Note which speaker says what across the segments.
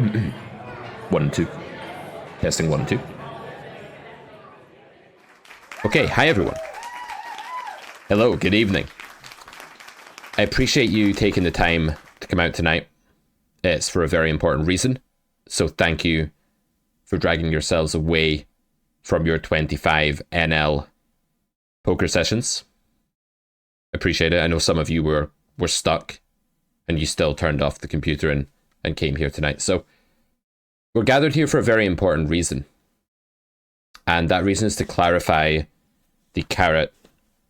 Speaker 1: 1, 2. Testing 1, 2. Okay, hi everyone. Hello, good evening. I appreciate you taking the time to come out tonight. It's for a very important reason. So thank you for dragging yourselves away from your 25 NL poker sessions. Appreciate it. I know some of you were stuck and you still turned off the computer and came here tonight. So we're gathered here for a very important reason. And that reason is to clarify the Carrot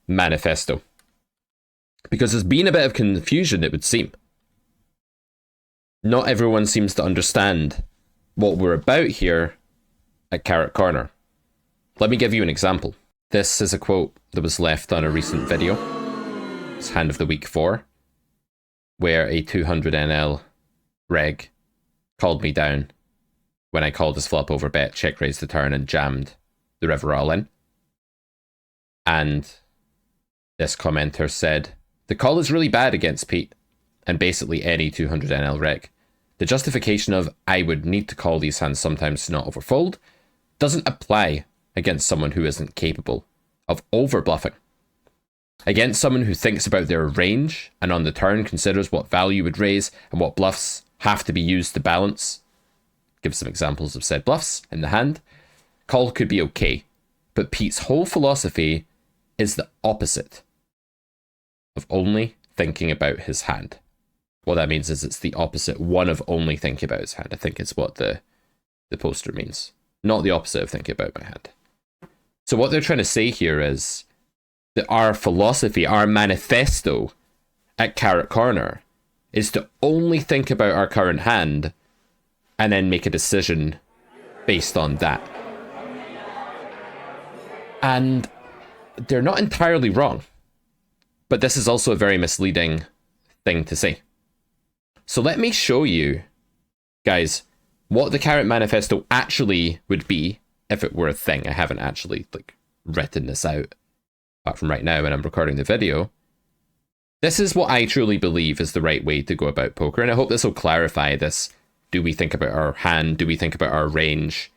Speaker 1: Manifesto. Because there's been a bit of confusion, it would seem. Not everyone seems to understand what we're about here at Carrot Corner. Let me give you an example. This is a quote that was left on a recent video. It's Hand of the Week 4, where a 200 NL reg called me down when I called his flop over bet, check raised the turn, and jammed the river all in. And this commenter said, "The call is really bad against Pete, and basically any 200 NL reg. The justification of I would need to call these hands sometimes to not overfold doesn't apply against someone who isn't capable of over-bluffing. Against someone who thinks about their range and on the turn considers what value would raise and what bluffs have to be used to balance." Give some examples of said bluffs in the hand. Call could be okay, but Pete's whole philosophy is the opposite of only thinking about his hand. What that means is it's the opposite one of only thinking about his hand. I think it's what the poster means. Not the opposite of thinking about my hand. So what they're trying to say here is that our philosophy, our manifesto at Carrot Corner is to only think about our current hand and then make a decision based on that. And they're not entirely wrong, but this is also a very misleading thing to say. So let me show you, guys, what the Carrot Manifesto actually would be if it were a thing. I haven't actually written this out, apart from right now when I'm recording the video. This is what I truly believe is the right way to go about poker, and I hope this will clarify this. Do we think about our hand? Do we think about our range?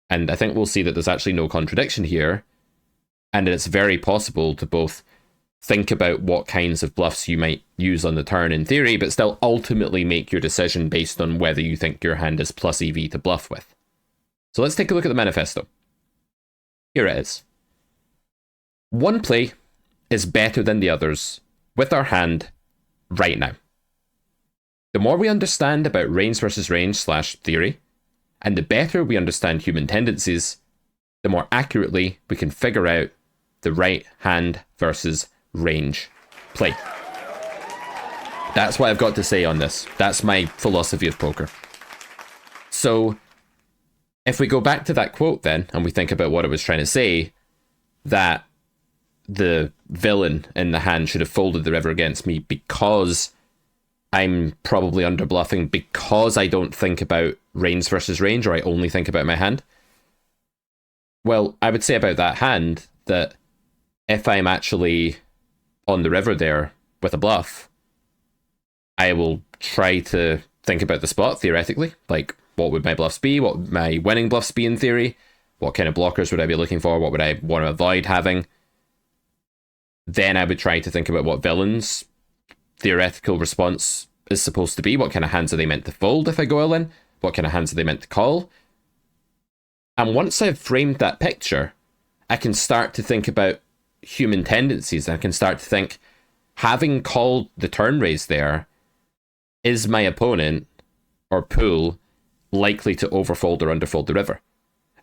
Speaker 1: And I think we'll see that there's actually no contradiction here, and it's very possible to both think about what kinds of bluffs you might use on the turn in theory, but still ultimately make your decision based on whether you think your hand is plus EV to bluff with. So let's take a look at the manifesto. Here it is. One play is better than the others with our hand right now. The more we understand about range versus range / theory, and the better we understand human tendencies, the more accurately we can figure out the right hand versus range play. That's what I've got to say on this. That's my philosophy of poker. So if we go back to that quote then, and we think about what it was trying to say, that the villain in the hand should have folded the river against me because I'm probably under bluffing, because I don't think about range versus range, or I only think about my hand. Well, I would say about that hand that if I'm actually on the river there with a bluff, I will try to think about the spot theoretically. Like, what would my bluffs be? What would my winning bluffs be in theory? What kind of blockers would I be looking for? What would I want to avoid having? Then I would try to think about what villains' theoretical response is supposed to be. What kind of hands are they meant to fold if I go all in? What kind of hands are they meant to call? And once I've framed that picture, I can start to think about human tendencies. I can start to think, having called the turn raise there, is my opponent or pool likely to overfold or underfold the river?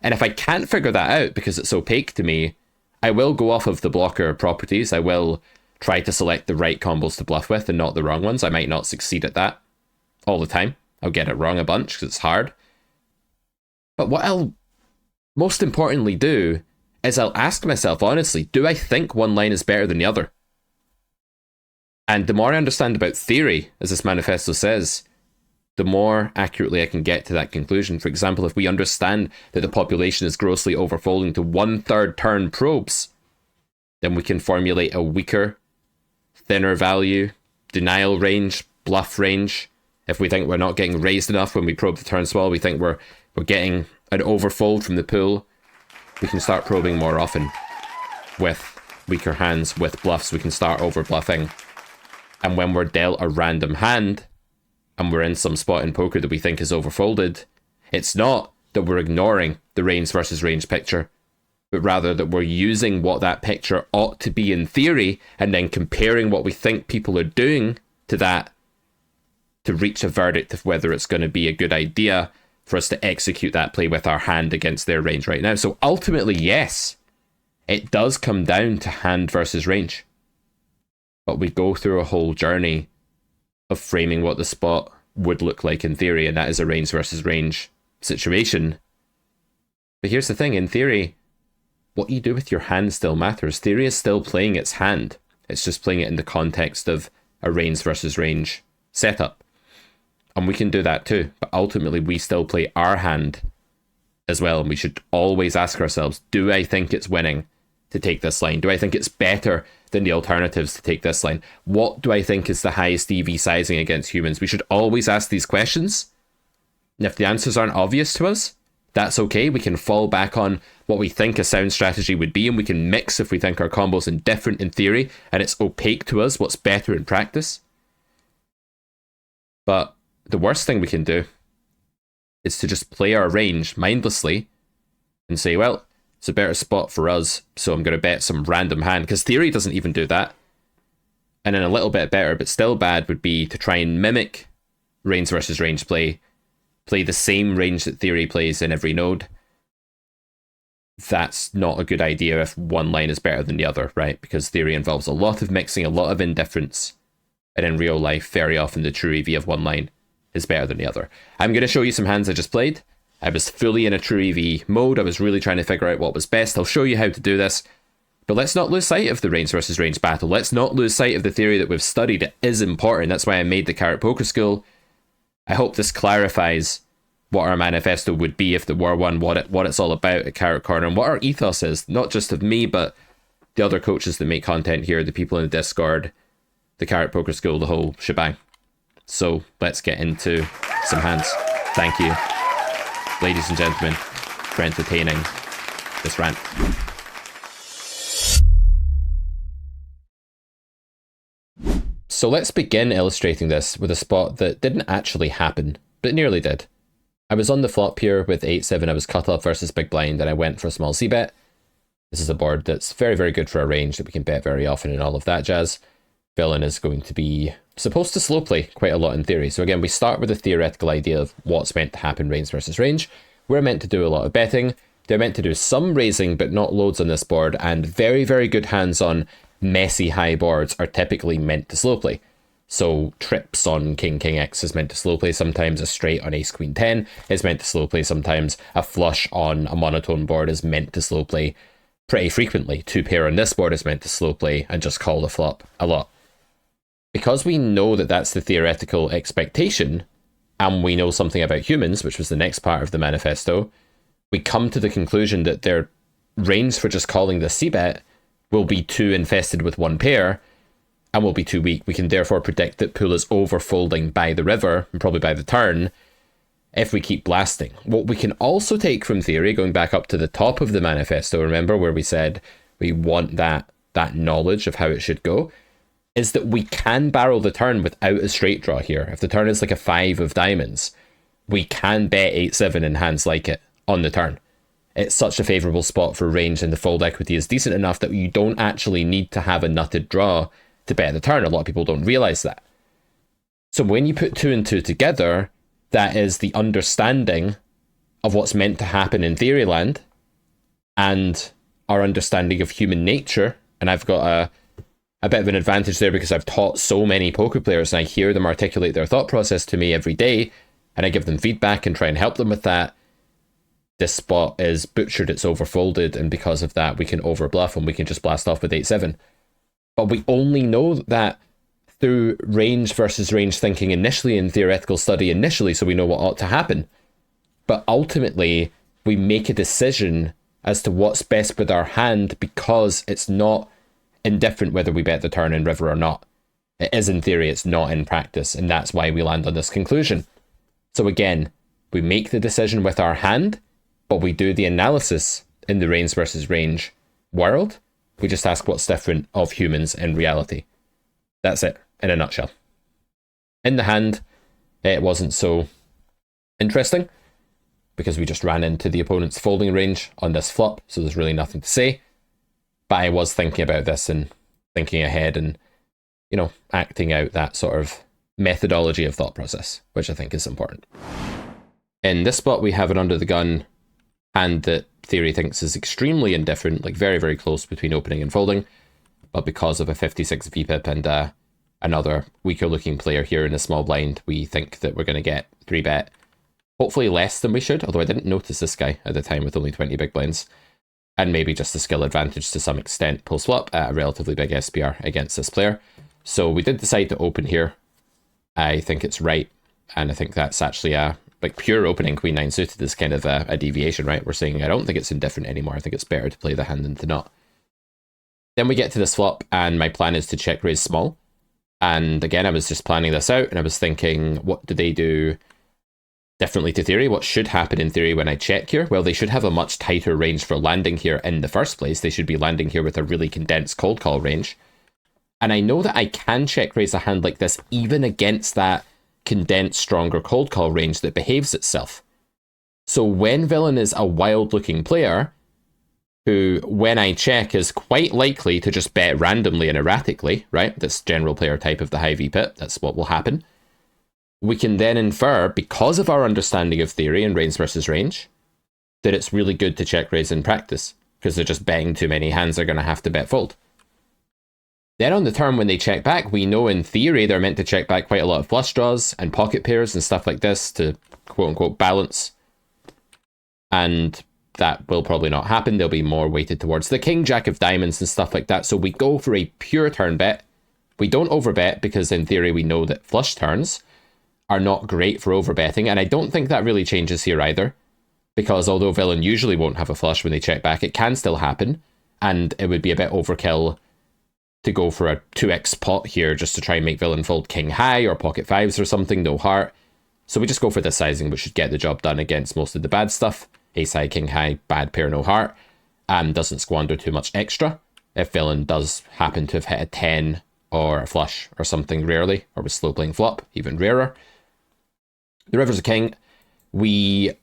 Speaker 1: And if I can't figure that out because it's opaque to me, I will go off of the blocker properties. I will try to select the right combos to bluff with and not the wrong ones. I might not succeed at that all the time. I'll get it wrong a bunch because it's hard. But what I'll most importantly do is I'll ask myself honestly, do I think one line is better than the other? And the more I understand about theory, as this manifesto says, the more accurately I can get to that conclusion. For example, if we understand that the population is grossly overfolding to 1/3 turn probes, then we can formulate a weaker, thinner value, denial range, bluff range, If we think we're not getting raised enough when we probe the turn swell, we think we're getting an overfold from the pool, we can start probing more often with weaker hands, with bluffs. We can start over bluffing. And when we're dealt a random hand, and we're in some spot in poker that we think is overfolded, it's not that we're ignoring the range versus range picture, but rather that we're using what that picture ought to be in theory, and then comparing what we think people are doing to that to reach a verdict of whether it's going to be a good idea for us to execute that play with our hand against their range right now. So ultimately, yes, it does come down to hand versus range. But we go through a whole journey of framing what the spot would look like in theory, and that is a range versus range situation. But here's the thing, in theory, what you do with your hand still matters. Theory is still playing its hand. It's just playing it in the context of a range versus range setup. And we can do that too, but ultimately we still play our hand as well, and we should always ask ourselves, do I think it's winning to take this line? Do I think it's better than the alternatives to take this line? What do I think is the highest EV sizing against humans? We should always ask these questions. And if the answers aren't obvious to us, that's okay. We can fall back on what we think a sound strategy would be, and we can mix if we think our combo's indifferent in theory and it's opaque to us what's better in practice. But the worst thing we can do is to just play our range mindlessly and say, well, it's a better spot for us, so I'm going to bet some random hand, because theory doesn't even do that. And then a little bit better, but still bad, would be to try and mimic range versus range play the same range that theory plays in every node. That's not a good idea if one line is better than the other, right? Because theory involves a lot of mixing, a lot of indifference, and in real life, very often the true EV of one line is better than the other. I'm going to show you some hands I just played. I was fully in a true EV mode. I was really trying to figure out what was best. I'll show you how to do this. But let's not lose sight of the range versus range battle. Let's not lose sight of the theory that we've studied. It is important. That's why I made the Carrot Poker School. I hope this clarifies what our manifesto would be if there were one, what it's all about at Carrot Corner, and what our ethos is, not just of me, but the other coaches that make content here, the people in the Discord, the Carrot Poker School, the whole shebang. So let's get into some hands. Thank you, ladies and gentlemen, for entertaining this rant. So let's begin illustrating this with a spot that didn't actually happen, but nearly did. I was on the flop here with 8-7, I was cut off versus big blind, and I went for a small c-bet. This is a board that's very, very good for a range that we can bet very often and all of that jazz. Villain is going to be supposed to slow play quite a lot in theory. So again, we start with the theoretical idea of what's meant to happen range versus range. We're meant to do a lot of betting. They're meant to do some raising, but not loads on this board, and very, very good hands on messy high boards are typically meant to slow play. So trips on King X is meant to slow play sometimes, a straight on Ace Queen 10 is meant to slow play sometimes, a flush on a monotone board is meant to slow play pretty frequently. Two pair on this board is meant to slow play and just call the flop a lot. Because we know that that's the theoretical expectation, and we know something about humans, which was the next part of the manifesto, we come to the conclusion that their range for just calling the c-bet will be too infested with one pair and will be too weak. We can therefore predict that pool is overfolding by the river and probably by the turn if we keep blasting. What we can also take from theory, going back up to the top of the manifesto, remember where we said we want that knowledge of how it should go, is that we can barrel the turn without a straight draw here. If the turn is like a 5 of diamonds, we can bet 8-7 in hands like it on the turn. It's such a favourable spot for range, and the fold equity is decent enough that you don't actually need to have a nutted draw to bet the turn. A lot of people don't realise that. So when you put 2 and 2 together, that is the understanding of what's meant to happen in Theoryland and our understanding of human nature. And I've got a bit of an advantage there because I've taught so many poker players and I hear them articulate their thought process to me every day, and I give them feedback and try and help them with that. This spot is butchered, it's overfolded, and because of that we can overbluff and we can just blast off with 8-7. But we only know that through range versus range thinking initially, in theoretical study initially, so we know what ought to happen. But ultimately we make a decision as to what's best with our hand because it's not indifferent whether we bet the turn in river or not. It is in theory, it's not in practice, and that's why we land on this conclusion. So again, we make the decision with our hand, but we do the analysis in the range versus range world. We just ask what's different of humans in reality. That's it, in a nutshell. In the hand, it wasn't so interesting, because we just ran into the opponent's folding range on this flop, so there's really nothing to say. But I was thinking about this and thinking ahead and, you know, acting out that sort of methodology of thought process, which I think is important. In this spot, we have an under the gun hand that theory thinks is extremely indifferent, like very, very close between opening and folding. But because of a 56 VPIP and another weaker looking player here in a small blind, we think that we're going to get 3-bet. Hopefully less than we should, although I didn't notice this guy at the time with only 20 big blinds. And maybe just a skill advantage to some extent post-flop at a relatively big SPR against this player. So we did decide to open here. I think it's right, and I think that's actually a like pure opening Queen 9 suited is kind of a deviation, right? We're saying I don't think it's indifferent anymore. I think it's better to play the hand than to not. Then we get to this flop, and my plan is to check raise small. And again, I was just planning this out, and I was thinking, what do they do differently to theory? What should happen in theory when I check here? Well, they should have a much tighter range for landing here in the first place. They should be landing here with a really condensed cold call range. And I know that I can check raise a hand like this even against that condensed, stronger cold call range that behaves itself. So when villain is a wild looking player who, when I check, is quite likely to just bet randomly and erratically, right? This general player type of the high VPIP, that's what will happen. We can then infer, because of our understanding of theory and range versus range, that it's really good to check raise in practice, because they're just betting too many hands, they're going to have to bet fold. Then on the turn when they check back, we know in theory they're meant to check back quite a lot of flush draws and pocket pairs and stuff like this to quote-unquote balance. And that will probably not happen. They'll be more weighted towards the king, jack of diamonds and stuff like that. So we go for a pure turn bet. We don't overbet because in theory we know that flush turns are not great for overbetting. And I don't think that really changes here either. Because although villain usually won't have a flush when they check back, it can still happen. And it would be a bit overkill to go for a 2x pot here just to try and make villain fold king high or pocket fives or something, no heart. So we just go for this sizing, which should get the job done against most of the bad stuff. Ace high, king high, bad pair, no heart. And doesn't squander too much extra. If villain does happen to have hit a 10 or a flush or something rarely, or with slow playing flop, even rarer. The river's a king. We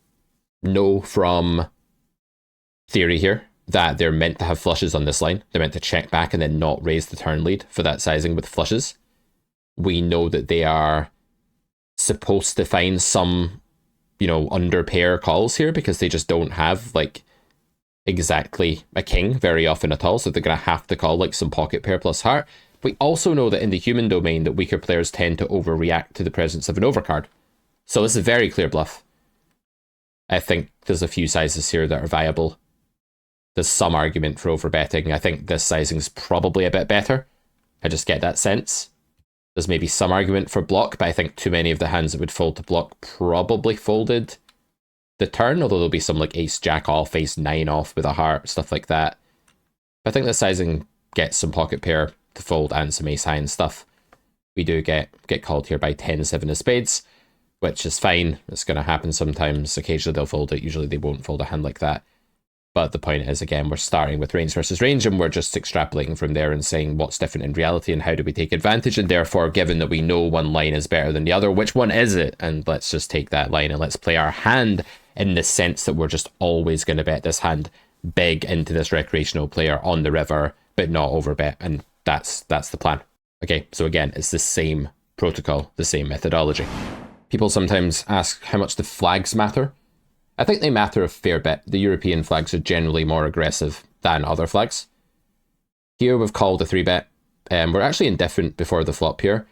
Speaker 1: know from theory here that they're meant to have flushes on this line. They're meant to check back and then not raise the turn lead for that sizing with flushes. We know that they are supposed to find some, you know, under pair calls here because they just don't have like exactly a king very often at all. So they're going to have to call like some pocket pair plus heart. We also know that in the human domain that weaker players tend to overreact to the presence of an overcard. So this is a very clear bluff. I think there's a few sizes here that are viable. There's some argument for overbetting. I think this sizing's probably a bit better. I just get that sense. There's maybe some argument for block, but I think too many of the hands that would fold to block probably folded the turn, although there'll be some like ace jack off, ace 9 off with a heart, stuff like that. But I think the sizing gets some pocket pair to fold and some ace high and stuff. We do get called here by 10-7 of spades, which is fine. It's going to happen sometimes. Occasionally they'll fold it. Usually they won't fold a hand like that. But the point is, again, we're starting with range versus range, and we're just extrapolating from there and saying what's different in reality and how do we take advantage. And therefore, given that we know one line is better than the other, which one is it? And let's just take that line and let's play our hand in the sense that we're just always going to bet this hand big into this recreational player on the river, but not overbet. And that's the plan. Okay, so again, it's the same protocol, the same methodology. People sometimes ask how much the flags matter. I think they matter a fair bit. The European flags are generally more aggressive than other flags. Here we've called a 3-bet. We're actually indifferent before the flop here,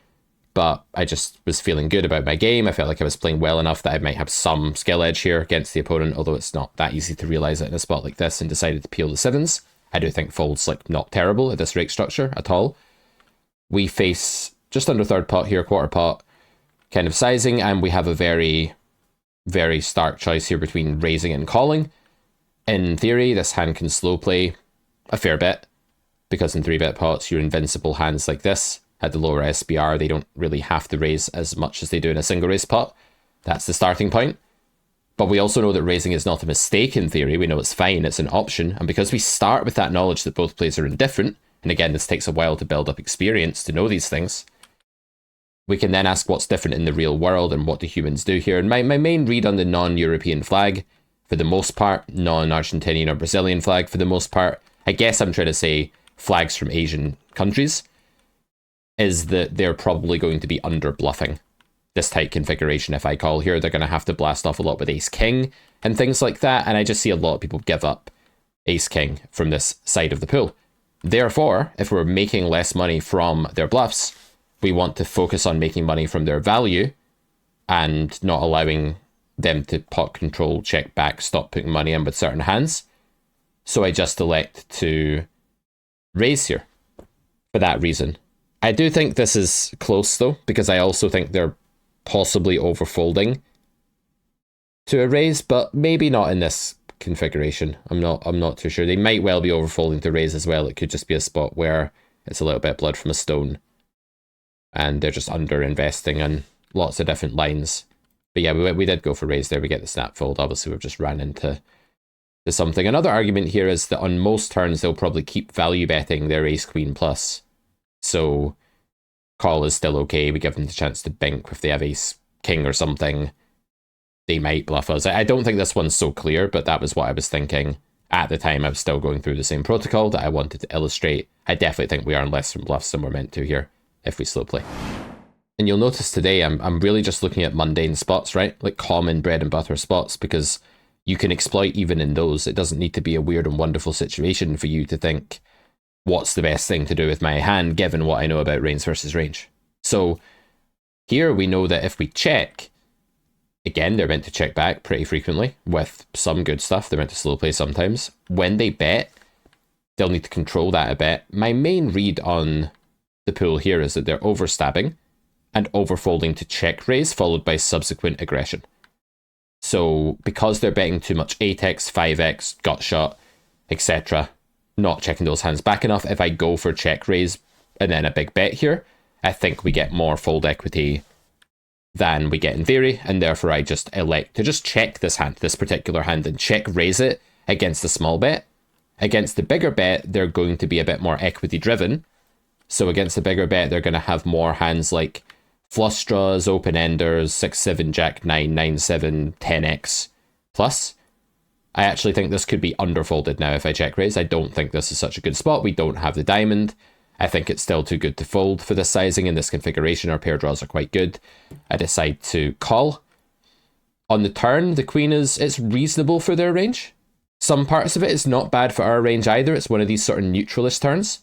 Speaker 1: but I just was feeling good about my game. I felt like I was playing well enough that I might have some skill edge here against the opponent, although it's not that easy to realise it in a spot like this, and decided to peel the 7s. I do think fold's like not terrible at this rake structure at all. We face just under third pot here, quarter pot kind of sizing, and we have a very stark choice here between raising and calling. In theory, this hand can slow play a fair bit, because in 3-bet pots, your invincible hands like this at the lower SBR, they don't really have to raise as much as they do in a single raise pot. That's the starting point. But we also know that raising is not a mistake in theory. We know it's fine, it's an option. And because we start with that knowledge that both plays are indifferent, and again, this takes a while to build up experience to know these things, we can then ask what's different in the real world and what do humans do here. And my main read on the non-European flag, for the most part, non-Argentinian or Brazilian flag for the most part, I guess I'm trying to say flags from Asian countries, is that they're probably going to be under bluffing this tight configuration. If I call here, they're going to have to blast off a lot with ace-king and things like that, and I just see a lot of people give up ace-king from this side of the pool. Therefore, if we're making less money from their bluffs, we want to focus on making money from their value and not allowing them to pot control, check back, stop putting money in with certain hands. So I just elect to raise here for that reason. I do think this is close though, because I also think they're possibly overfolding to a raise, but maybe not in this configuration. I'm not too sure. They might well be overfolding to raise as well. It could just be a spot where it's a little bit blood from a stone and they're just under investing on lots of different lines. But yeah, we did go for raise there. We get the snap fold. Obviously, we've just ran into something. Another argument here is that on most turns, they'll probably keep value betting their ace queen plus. So call is still okay. We give them the chance to bink if they have ace king or something. They might bluff us. I don't think this one's so clear, but that was what I was thinking at the time. I was still going through the same protocol that I wanted to illustrate. I definitely think we are less from bluffs than we're meant to here if we slow play. And you'll notice today I'm really just looking at mundane spots, right? Like common bread and butter spots, because you can exploit even in those. It doesn't need to be a weird and wonderful situation for you to think, what's the best thing to do with my hand given what I know about range versus range? So here we know that if we check, again, they're meant to check back pretty frequently with some good stuff. They're meant to slow play sometimes. When they bet, they'll need to control that a bit. My main read on the pool here is that they're overstabbing and overfolding to check raise, followed by subsequent aggression. So because they're betting too much 8x, 5x, gut shot, etc., not checking those hands back enough, if I go for check raise and then a big bet here, I think we get more fold equity than we get in theory, and therefore I just elect to just check this hand, this particular hand, and check raise it against the small bet. Against the bigger bet, they're going to be a bit more equity driven. So against the bigger bet, they're going to have more hands like flush draws, open enders, 6-7, jack 9, 9-7, 10x plus. I actually think this could be underfolded now if I check raise. I don't think this is such a good spot. We don't have the diamond. I think it's still too good to fold for this sizing in this configuration. Our pair draws are quite good. I decide to call. On the turn, the queen it's reasonable for their range. Some parts of it is not bad for our range either. It's one of these sort of neutralist turns.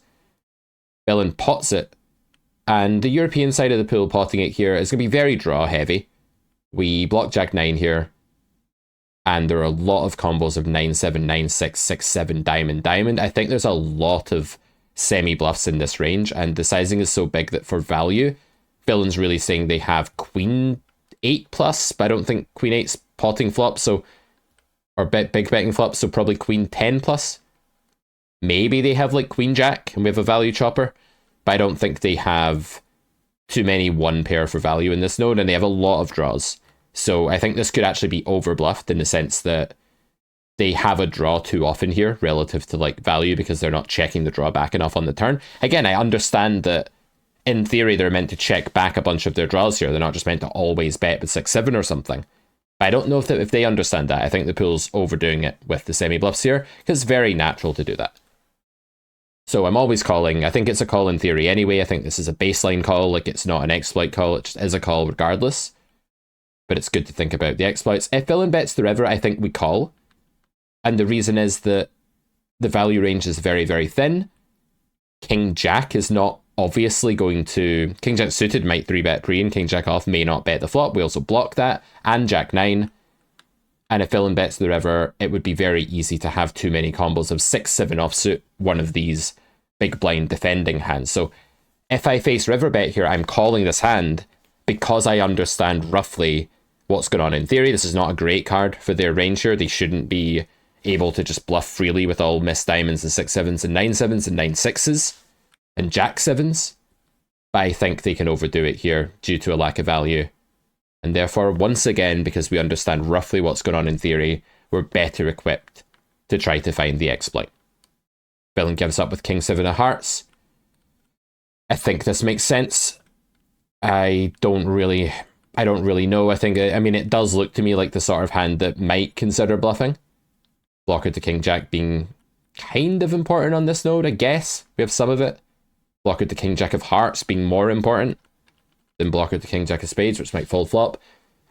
Speaker 1: Villain pots it. And the European side of the pool potting it here is going to be very draw heavy. We block jack 9 here. And there are a lot of combos of 9-7, 9-6, 6-7, diamond, diamond. I think there's a lot of semi-bluffs in this range, and the sizing is so big that for value, Villain's really saying they have queen 8 plus, but I don't think queen 8's potting flop, so, or big betting flop, so probably queen 10 plus. Maybe they have like queen jack, and we have a value chopper, but I don't think they have too many one pair for value in this node, and they have a lot of draws. So I think this could actually be overbluffed in the sense that they have a draw too often here relative to like value because they're not checking the draw back enough on the turn. Again, I understand that in theory they're meant to check back a bunch of their draws here. They're not just meant to always bet with 6-7 or something. But I don't know if they understand that. I think the pool's overdoing it with the semi-bluffs here because it's very natural to do that. So I'm always calling. I think it's a call in theory anyway. I think this is a baseline call. Like it's not an exploit call. It just is a call regardless. But it's good to think about the exploits. If villain bets the river, I think we call. And the reason is that the value range is very, very thin. King Jack is not obviously going to... King Jack suited might 3-bet pre, and King Jack off may not bet the flop. We also block that. And Jack 9. And if villain bets the river, it would be very easy to have too many combos of 6-7 offsuit, one of these big blind defending hands. So if I face river bet here, I'm calling this hand because I understand roughly what's going on in theory. This is not a great card for their range here. They shouldn't be able to just bluff freely with all missed diamonds and 6-7s and 9-7s and 9-6s and jack 7s. But I think they can overdo it here due to a lack of value. And therefore, once again, because we understand roughly what's going on in theory, we're better equipped to try to find the exploit. Villain gives up with King 7 of Hearts. I think this makes sense. I don't really know. I mean, it does look to me like the sort of hand that might consider bluffing. Blocker to King Jack being kind of important on this node, I guess. We have some of it. Blocker to King Jack of Hearts being more important than blocker to King Jack of Spades, which might fold flop.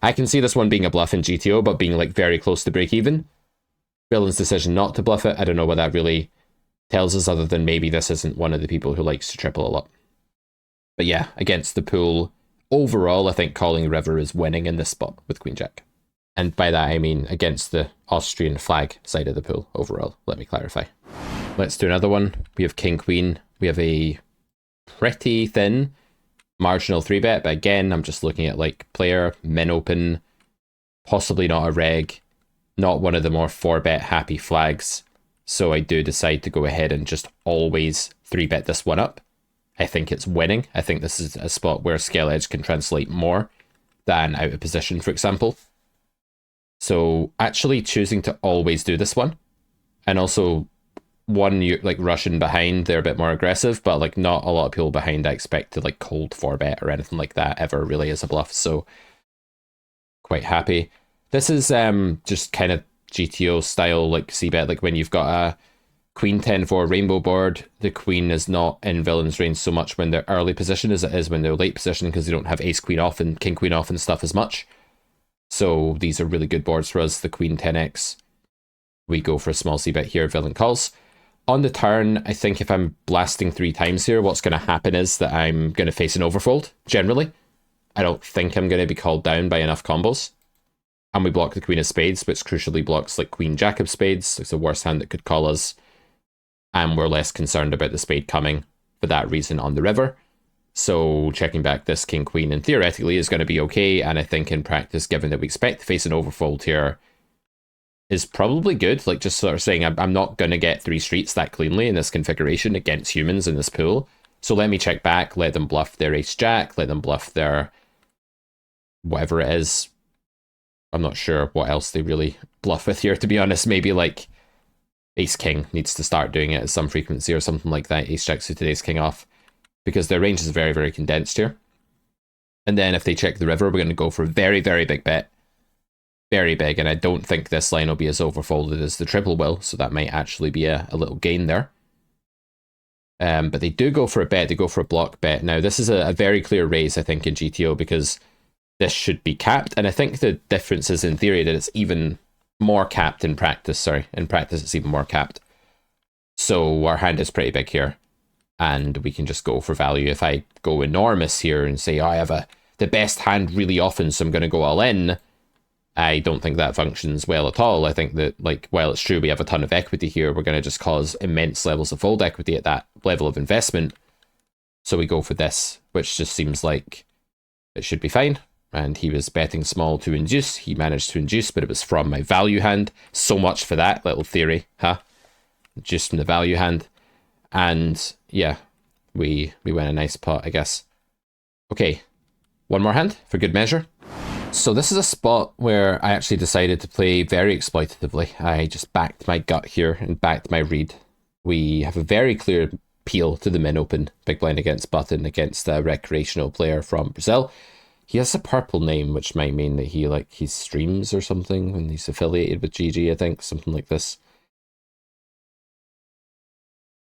Speaker 1: I can see this one being a bluff in GTO, but being like very close to break even. Villain's decision not to bluff it, I don't know what that really tells us, other than maybe this isn't one of the people who likes to triple a lot. But yeah, against the pool, overall, I think calling river is winning in this spot with Queen Jack. And by that, I mean against the Austrian flag side of the pool overall. Let me clarify. Let's do another one. We have King Queen. We have a pretty thin marginal 3-bet, but again, I'm just looking at like player, min open, possibly not a reg, not one of the more 4-bet happy flags. So I do decide to go ahead and just always 3-bet this one up. I think it's winning. I think this is a spot where scale edge can translate more than out of position, for example. So actually choosing to always do this one, and also one, you like Russian behind, they're a bit more aggressive, but like not a lot of people behind I expect to like cold 4-bet or anything like that ever really as a bluff. So quite happy. This is just kind of GTO style, like c-bet, like when you've got a Queen 10-4 rainbow board, the queen is not in villain's range so much when they're early position as it is when they're late position, because they don't have ace queen off and king queen off and stuff as much. So these are really good boards for us. The queen 10x, we go for a small c-bet here, villain calls. On the turn, I think if I'm blasting 3 times here, what's going to happen is that I'm going to face an overfold, generally. I don't think I'm going to be called down by enough combos. And we block the queen of spades, which crucially blocks like queen jack of spades. It's the worst hand that could call us. And we're less concerned about the spade coming for that reason on the river. So checking back this king queen and theoretically is going to be okay. And I think in practice, given that we expect to face an overfold here, is probably good. Like just sort of saying, I'm not going to get 3 streets that cleanly in this configuration against humans in this pool. So let me check back, let them bluff their ace jack, let them bluff their whatever it is. I'm not sure what else they really bluff with here, to be honest. Maybe like ace king needs to start doing it at some frequency or something like that. Ace jack suited ace king off, because their range is very, very condensed here. And then if they check the river, we're going to go for a very, very big bet. Very big, and I don't think this line will be as overfolded as the triple will, so that might actually be a little gain there. But they do go for a bet, they go for a block bet. Now, this is a very clear raise, I think, in GTO, because this should be capped, and I think the difference is in theory that it's even more capped in practice. Sorry, in practice it's even more capped. So our hand is pretty big here, and we can just go for value. If I go enormous here and say, oh, I have the best hand really often, so I'm going to go all in, I don't think that functions well at all. I think that, like, while it's true we have a ton of equity here, we're going to just cause immense levels of fold equity at that level of investment. So we go for this, which just seems like it should be fine. And he was betting small to induce. He managed to induce, but it was from my value hand. So much for that little theory, huh? Just from the value hand. And yeah, we win a nice pot, I guess. Okay, one more hand for good measure. So this is a spot where I actually decided to play very exploitatively. I just backed my gut here and backed my read. We have a very clear peel to the min open, big blind against button against a recreational player from Brazil. He has a purple name, which might mean that he streams or something when he's affiliated with GG, I think, something like this.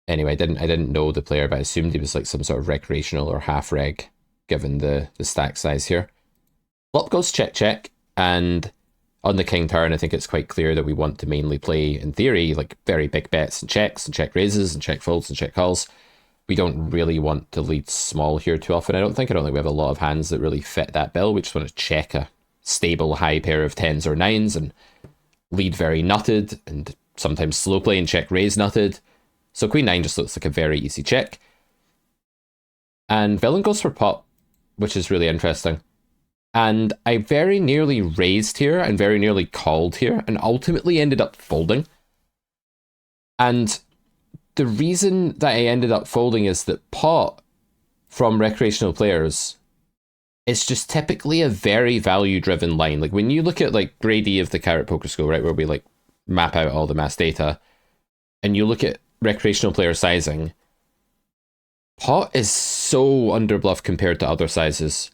Speaker 1: Anyway, I didn't know the player, but I assumed he was like some sort of recreational or half reg, given the stack size here. Flop goes check check, and on the king turn, I think it's quite clear that we want to mainly play, in theory, like very big bets and checks and check raises and check folds and check calls. We don't really want to lead small here too often. I don't think we have a lot of hands that really fit that bill. We just want to check a stable high pair of 10s or 9s and lead very nutted and sometimes slow play and check raise nutted. So queen 9 just looks like a very easy check. And villain goes for pot, which is really interesting. And I very nearly raised here and very nearly called here and ultimately ended up folding. And the reason that I ended up folding is that pot from recreational players, it's just typically a very value-driven line. Like when you look at like grade E of the Carrot Poker School, right, where we like map out all the mass data, and you look at recreational player sizing, pot is so under bluff compared to other sizes.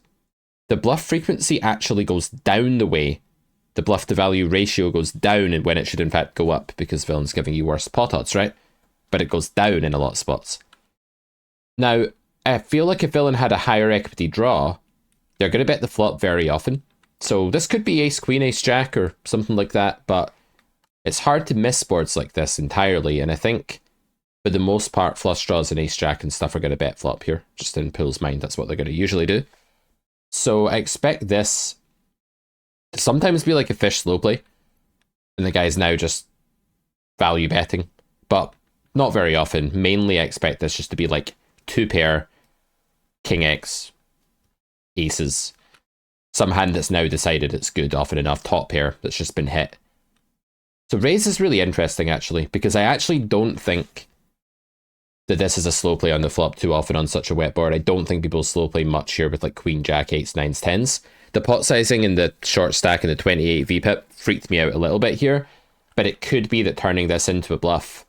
Speaker 1: The bluff frequency actually goes down the way. The bluff to value ratio goes down and when it should in fact go up because villain's giving you worse pot odds, right? But it goes down in a lot of spots. Now, I feel like if villain had a higher equity draw, they're going to bet the flop very often. So this could be ace queen, ace jack or something like that, but it's hard to miss boards like this entirely, and I think for the most part flush draws and ace jack and stuff are going to bet flop here. Just in pool's mind, that's what they're going to usually do. So I expect this to sometimes be like a fish slow play, and the guy's now just value betting, but not very often. Mainly I expect this just to be like two pair, king X, aces, some hand that's now decided it's good often enough, top pair that's just been hit. So raise is really interesting actually, because I actually don't think that this is a slow play on the flop too often on such a wet board. I don't think people slow play much here with like queen, jack, eights, nines, tens. The pot sizing in the short stack and the 28 VPIP freaked me out a little bit here, but it could be that turning this into a bluff,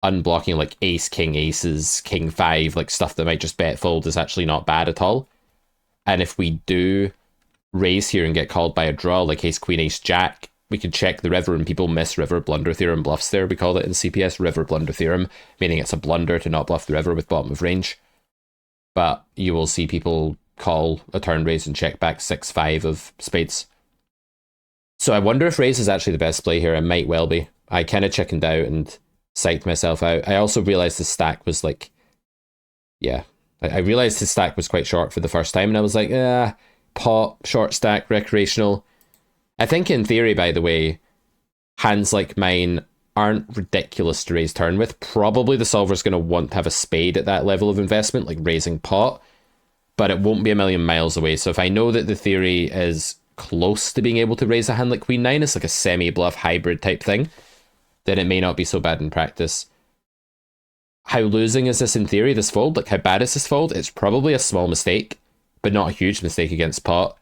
Speaker 1: unblocking like ace, king, aces, king, five, like stuff that might just bet fold is actually not bad at all. And if we do raise here and get called by a draw like ace, queen, ace, jack, we could check the river and people miss river blunder theorem bluffs there. We call it in CPS river blunder theorem, meaning it's a blunder to not bluff the river with bottom of range. But you will see people call a turn raise and check back 6-5 of spades. So I wonder if raise is actually the best play here. It might well be. I kind of chickened out and psyched myself out. I also realized the stack was like, yeah, I realized his stack was quite short for the first time and I was like, pot, short stack, recreational. I think in theory, by the way, hands like mine aren't ridiculous to raise turn with. Probably the solver's going to want to have a spade at that level of investment, like raising pot, but it won't be a million miles away. So if I know that the theory is close to being able to raise a hand like queen nine, it's like a semi-bluff hybrid type thing, then it may not be so bad in practice. How losing is this in theory, this fold? Like how bad is this fold? It's probably a small mistake, but not a huge mistake against pot.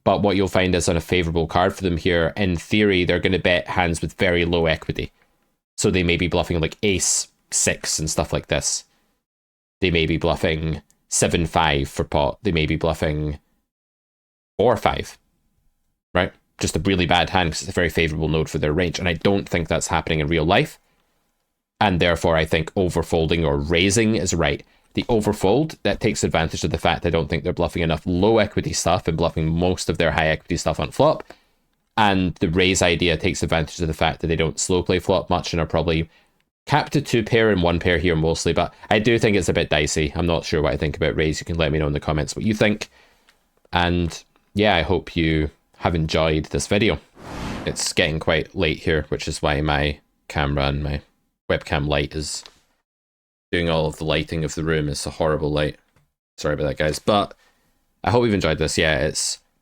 Speaker 1: But what you'll find is on a favourable card for them here, in theory, they're going to bet hands with very low equity. So they may be bluffing like ace, 6 and stuff like this. They may be bluffing 7-5 for pot. They may be bluffing 4-5, right? Just a really bad hand because it's a very favourable node for their range. And I don't think that's happening in real life. And therefore, I think overfolding or raising is right. The overfold, that takes advantage of the fact I don't think they're bluffing enough low equity stuff and bluffing most of their high equity stuff on flop. And the raise idea takes advantage of the fact that they don't slow play flop much and are probably capped to two pair and one pair here mostly. But I do think it's a bit dicey. I'm not sure what I think about raise. You can let me know in the comments what you think. And yeah, I hope you have enjoyed this video. It's getting quite late here, which is why my camera and my webcam light is doing all of the lighting of the room. It's a horrible light. Sorry about that, guys. But I hope you've enjoyed this. Yeah,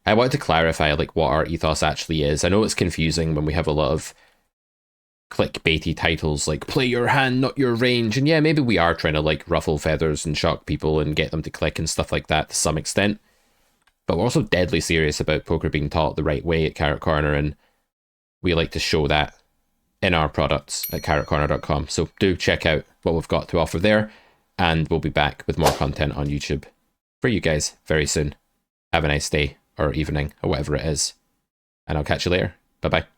Speaker 1: I wanted to clarify like what our ethos actually is. I know it's confusing when we have a lot of clickbaity titles like play your hand, not your range. And yeah, maybe we are trying to like ruffle feathers and shock people and get them to click and stuff like that to some extent. But we're also deadly serious about poker being taught the right way at Carrot Corner, and we like to show that in our products at carrotcorner.com. So do check out what we've got to offer there, and we'll be back with more content on YouTube for you guys very soon. Have a nice day or evening or whatever it is, and I'll catch you later. Bye bye.